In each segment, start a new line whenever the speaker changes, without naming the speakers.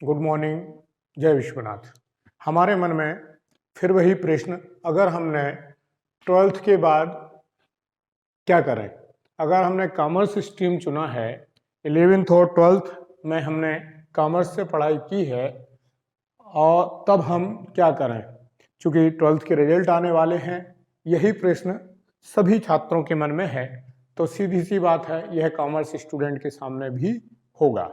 Good morning. जय विश्वनाथ। हमारे मन में फिर वही प्रश्न, अगर हमने 12th के बाद क्या करें। अगर हमने कॉमर्स स्ट्रीम चुना है, 11th और 12th में हमने कॉमर्स से पढ़ाई की है, और तब हम क्या करें। चूँकि 12th के रिजल्ट आने वाले हैं, यही प्रश्न सभी छात्रों के मन में है, तो सीधी सी बात है, यह कॉमर्स स्टूडेंट के सामने भी होगा।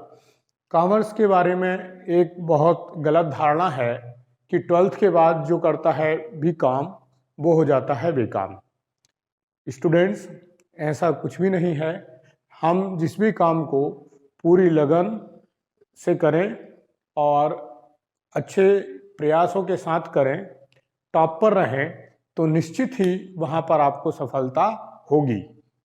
कॉमर्स के बारे में एक बहुत गलत धारणा है कि 12th के बाद जो करता है बीकॉम वो हो जाता है बेकाम। स्टूडेंट्स, ऐसा कुछ भी नहीं है। हम जिस भी काम को पूरी लगन से करें और अच्छे प्रयासों के साथ करें, टॉप पर रहें, तो निश्चित ही वहाँ पर आपको सफलता होगी।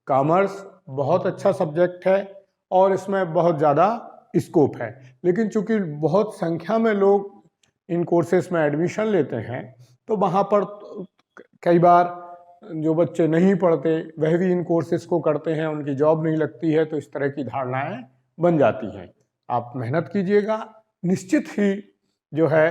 कॉमर्स बहुत अच्छा सब्जेक्ट है और इसमें बहुत ज़्यादा स्कोप है, लेकिन चूंकि बहुत संख्या में लोग इन कोर्सेस में एडमिशन लेते हैं, तो वहाँ पर कई बार जो बच्चे नहीं पढ़ते वह भी इन कोर्सेस को करते हैं, उनकी जॉब नहीं लगती है, तो इस तरह की धारणाएं बन जाती हैं। आप मेहनत कीजिएगा, निश्चित ही जो है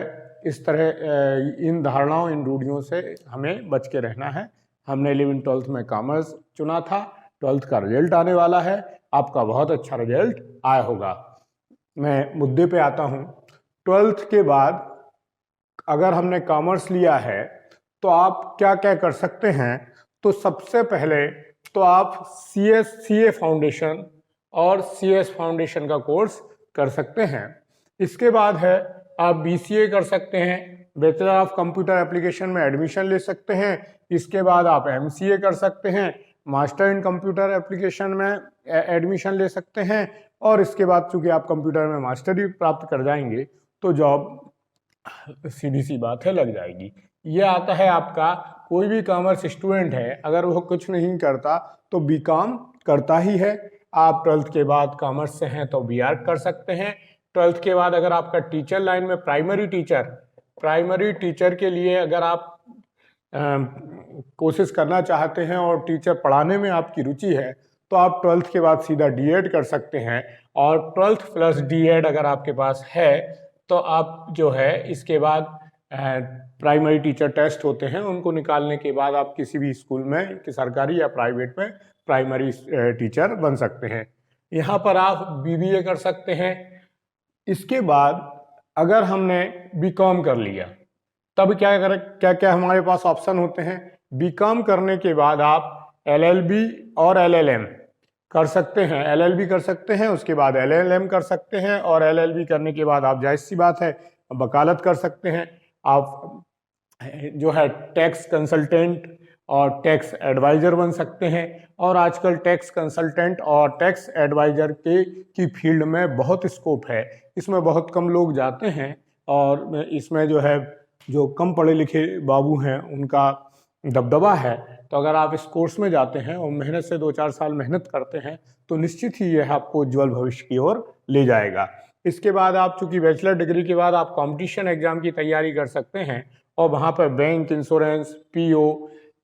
इस तरह इन धारणाओं, इन रूढ़ियों से हमें बच के रहना है। हमने 11th 12th में कॉमर्स चुना था, 12th का रिजल्ट आने वाला है, आपका बहुत अच्छा रिजल्ट आया होगा। मैं मुद्दे पे आता हूँ। 12th के बाद अगर हमने कॉमर्स लिया है तो आप क्या क्या कर सकते हैं। तो सबसे पहले तो आप CA फाउंडेशन और CS फाउंडेशन का कोर्स कर सकते हैं। इसके बाद है आप BCA कर सकते हैं, बैचलर ऑफ कंप्यूटर एप्लीकेशन में एडमिशन ले सकते हैं। इसके बाद आप MCA कर सकते हैं, मास्टर इन कंप्यूटर एप्लीकेशन में एडमिशन ले सकते हैं। और इसके बाद चूंकि आप कंप्यूटर में मास्टरी प्राप्त कर जाएंगे तो जॉब सीधी सी बात है लग जाएगी। ये आता है आपका, कोई भी कॉमर्स स्टूडेंट है अगर वो कुछ नहीं करता तो बीकॉम करता ही है। आप 12th के बाद कॉमर्स से हैं तो BArc कर सकते हैं। 12th के बाद अगर आपका टीचर लाइन में प्राइमरी टीचर के लिए अगर आप कोशिश करना चाहते हैं और टीचर पढ़ाने में आपकी रुचि है, तो आप 12th के बाद सीधा D.Ed कर सकते हैं। और 12th प्लस D.Ed अगर आपके पास है तो आप जो है इसके बाद प्राइमरी टीचर टेस्ट होते हैं, उनको निकालने के बाद आप किसी भी स्कूल में, कि सरकारी या प्राइवेट में, प्राइमरी टीचर बन सकते हैं। यहाँ पर आप BBA कर सकते हैं। इसके बाद अगर हमने बीकॉम कर लिया, तब क्या क्या हमारे पास ऑप्शन होते हैं। बीकॉम करने के बाद आप LLB और LLM कर सकते हैं। LLB कर सकते हैं, उसके बाद LLM कर सकते हैं, और LLB करने के बाद आप जाहिर सी बात है वकालत कर सकते हैं। आप जो है टैक्स कंसल्टेंट और टैक्स एडवाइज़र बन सकते हैं। और आजकल टैक्स कंसल्टेंट और टैक्स एडवाइज़र की फील्ड में बहुत स्कोप है, इसमें बहुत कम लोग जाते हैं, और इसमें जो है जो कम पढ़े लिखे बाबू हैं उनका दबदबा है। तो अगर आप इस कोर्स में जाते हैं और मेहनत से 2-4 साल मेहनत करते हैं तो निश्चित ही यह आपको उज्ज्वल भविष्य की ओर ले जाएगा। इसके बाद आप चूंकि बैचलर डिग्री के बाद आप कंपटीशन एग्जाम की तैयारी कर सकते हैं, और वहाँ पर bank, insurance, PO,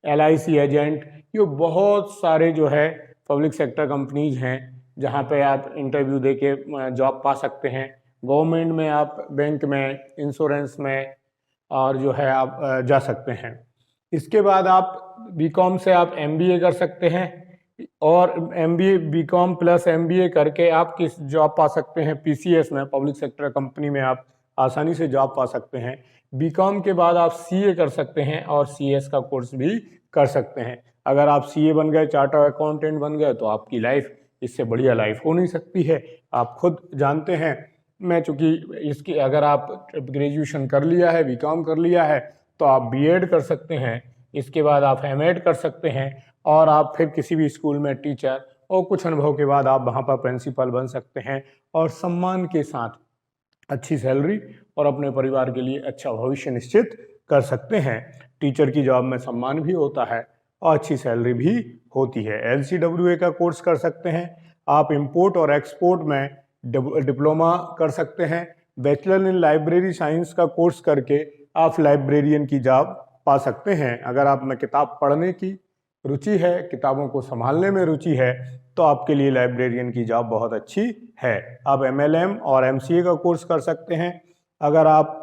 LIC agent, ये बहुत सारे जो है पब्लिक सेक्टर कंपनीज हैं जहाँ पे आप इंटरव्यू दे के जॉब पा सकते हैं। गवर्नमेंट में आप बैंक में, इंश्योरेंस में और जो है आप जा सकते हैं। इसके बाद आप बीकॉम से आप MBA कर सकते हैं, और MBA बीकॉम प्लस MBA करके आप किस जॉब पा सकते हैं, PCS में, पब्लिक सेक्टर कंपनी में आप आसानी से जॉब पा सकते हैं। बीकॉम के बाद आप CA कर सकते हैं और CS का कोर्स भी कर सकते हैं। अगर आप CA बन गए, चार्टर्ड अकाउंटेंट बन गए, तो आपकी लाइफ इससे बढ़िया लाइफ हो नहीं सकती है, आप खुद जानते हैं। मैं चूँकि इसकी, अगर आप ग्रेजुएशन कर लिया है, बीकॉम कर लिया है, तो आप B.Ed कर सकते हैं। इसके बाद आप M.Ed कर सकते हैं, और आप फिर किसी भी स्कूल में टीचर, और कुछ अनुभव के बाद आप वहाँ पर प्रिंसिपल बन सकते हैं, और सम्मान के साथ अच्छी सैलरी और अपने परिवार के लिए अच्छा भविष्य निश्चित कर सकते हैं। टीचर की जॉब में सम्मान भी होता है और अच्छी सैलरी भी होती है। LCWA का कोर्स कर सकते हैं। आप इंपोर्ट और एक्सपोर्ट में डिप्लोमा कर सकते हैं। बैचलर इन लाइब्रेरी साइंस का कोर्स करके आप लाइब्रेरियन की जॉब पा सकते हैं। अगर आप में किताब पढ़ने की रुचि है, किताबों को संभालने में रुचि है, तो आपके लिए लाइब्रेरियन की जॉब बहुत अच्छी है। आप MLM और MCA का कोर्स कर सकते हैं। अगर आप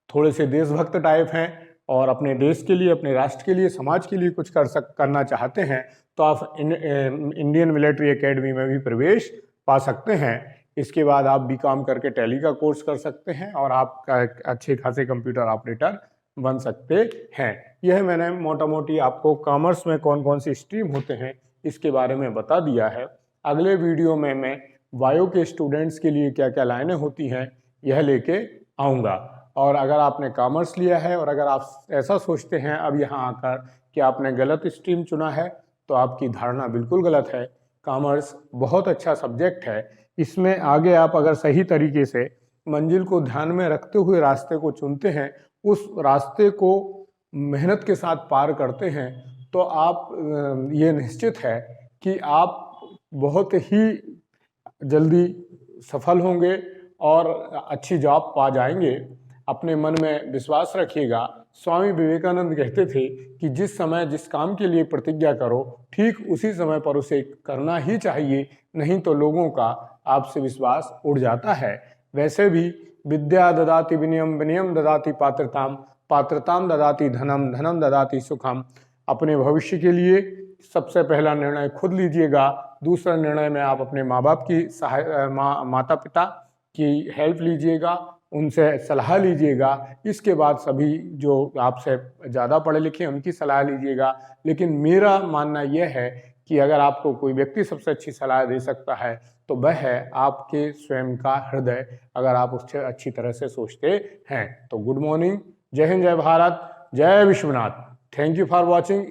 थोड़े से देशभक्त टाइप हैं और अपने देश के लिए, अपने राष्ट्र के लिए, समाज के लिए कुछ करना चाहते हैं तो आप इंडियन मिलिट्री एकेडमी में भी प्रवेश पा सकते हैं। इसके बाद आप BCom करके टैली का कोर्स कर सकते हैं और आप अच्छे खासे कंप्यूटर ऑपरेटर बन सकते हैं। यह मैंने मोटा मोटी आपको कॉमर्स में कौन कौन सी स्ट्रीम होते हैं इसके बारे में बता दिया है। अगले वीडियो में मैं बायो के स्टूडेंट्स के लिए क्या क्या लाइनें होती हैं यह लेके आऊँगा। और अगर आपने कॉमर्स लिया है और अगर आप ऐसा सोचते हैं अब यहाँ आकर कि आपने गलत स्ट्रीम चुना है तो आपकी धारणा बिल्कुल गलत है। कॉमर्स बहुत अच्छा सब्जेक्ट है। इसमें आगे आप अगर सही तरीके से मंजिल को ध्यान में रखते हुए रास्ते को चुनते हैं, उस रास्ते को मेहनत के साथ पार करते हैं तो आप ये निश्चित है कि आप बहुत ही जल्दी सफल होंगे और अच्छी जॉब पा जाएंगे। अपने मन में विश्वास रखिएगा। स्वामी विवेकानंद कहते थे कि जिस समय जिस काम के लिए प्रतिज्ञा करो ठीक उसी समय पर उसे करना ही चाहिए, नहीं तो लोगों का आपसे विश्वास उड़ जाता है। वैसे भी विद्या ददाति विनयम, विनयम ददाति पात्रताम, पात्रताम ददाति धनम, धनम ददाति सुखम। अपने भविष्य के लिए सबसे पहला निर्णय खुद लीजिएगा। दूसरा निर्णय में आप अपने माँ बाप की माता पिता की हेल्प लीजिएगा, उनसे सलाह लीजिएगा। इसके बाद सभी जो आपसे ज़्यादा पढ़े लिखे उनकी सलाह लीजिएगा। लेकिन मेरा मानना यह है कि अगर आपको कोई व्यक्ति सबसे अच्छी सलाह दे सकता है तो वह है आपके स्वयं का हृदय, अगर आप उससे अच्छी तरह से सोचते हैं तो। गुड मॉर्निंग, जय हिंद, जय भारत, जय Vishwanath. Thank you for watching.